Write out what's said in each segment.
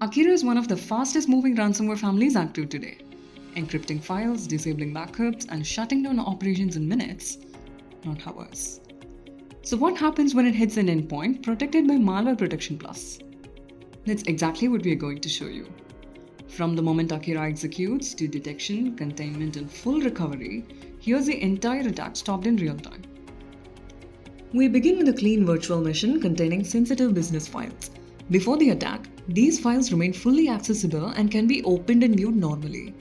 Akira is one of the fastest moving ransomware families active today. Encrypting files, disabling backups, and shutting down operations in minutes, not hours. So what happens when it hits an endpoint protected by Malware Protection Plus? That's exactly what we are going to show you. From the moment Akira executes to detection, containment, and full recovery, here's the entire attack stopped in real time. We begin with a clean virtual machine containing sensitive business files. Before the attack, these files remain fully accessible and can be opened and viewed normally.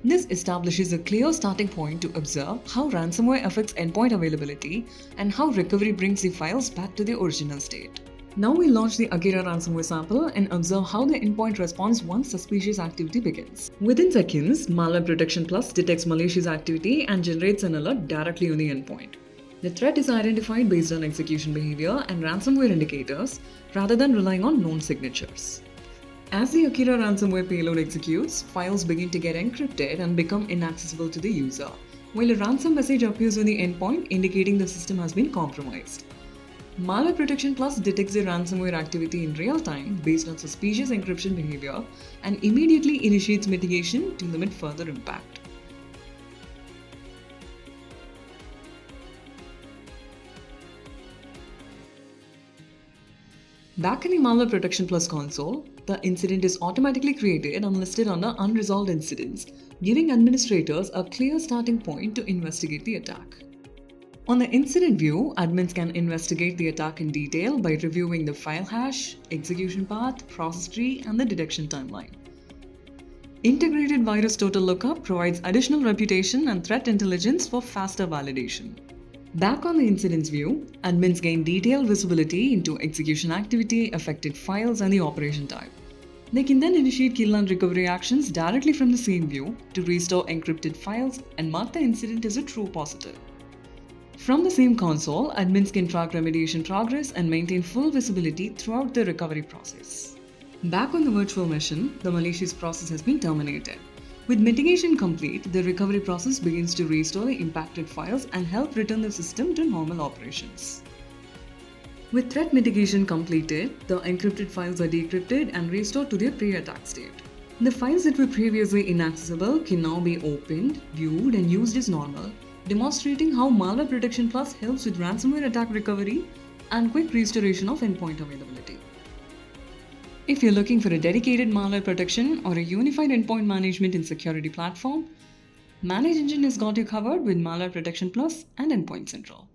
This establishes a clear starting point to observe how ransomware affects endpoint availability and how recovery brings the files back to their original state. Now we launch the Akira ransomware sample and observe how the endpoint responds once suspicious activity begins. Within seconds, Malware Protection Plus detects malicious activity and generates an alert directly on the endpoint. The threat is identified based on execution behavior and ransomware indicators rather than relying on known signatures. As the Akira ransomware payload executes, files begin to get encrypted and become inaccessible to the user, while a ransom message appears on the endpoint indicating the system has been compromised. Malware Protection Plus detects the ransomware activity in real time based on suspicious encryption behavior and immediately initiates mitigation to limit further impact. Back in the Malware Protection Plus console, the incident is automatically created and listed under Unresolved Incidents, giving administrators a clear starting point to investigate the attack. On the incident view, admins can investigate the attack in detail by reviewing the file hash, execution path, process tree, and the detection timeline. Integrated VirusTotal lookup provides additional reputation and threat intelligence for faster validation. Back on the incidents view, admins gain detailed visibility into execution activity, affected files, and the operation type. They can then initiate kill and recovery actions directly from the same view to restore encrypted files and mark the incident as a true positive. From the same console, admins can track remediation progress and maintain full visibility throughout the recovery process. Back on the virtual machine, the malicious process has been terminated. With mitigation complete, the recovery process begins to restore the impacted files and help return the system to normal operations. With threat mitigation completed, the encrypted files are decrypted and restored to their pre-attack state. The files that were previously inaccessible can now be opened, viewed, and used as normal, demonstrating how Malware Protection Plus helps with ransomware attack recovery and quick restoration of endpoint availability. If you're looking for a dedicated malware protection or a unified endpoint management and security platform, ManageEngine has got you covered with Malware Protection Plus and Endpoint Central.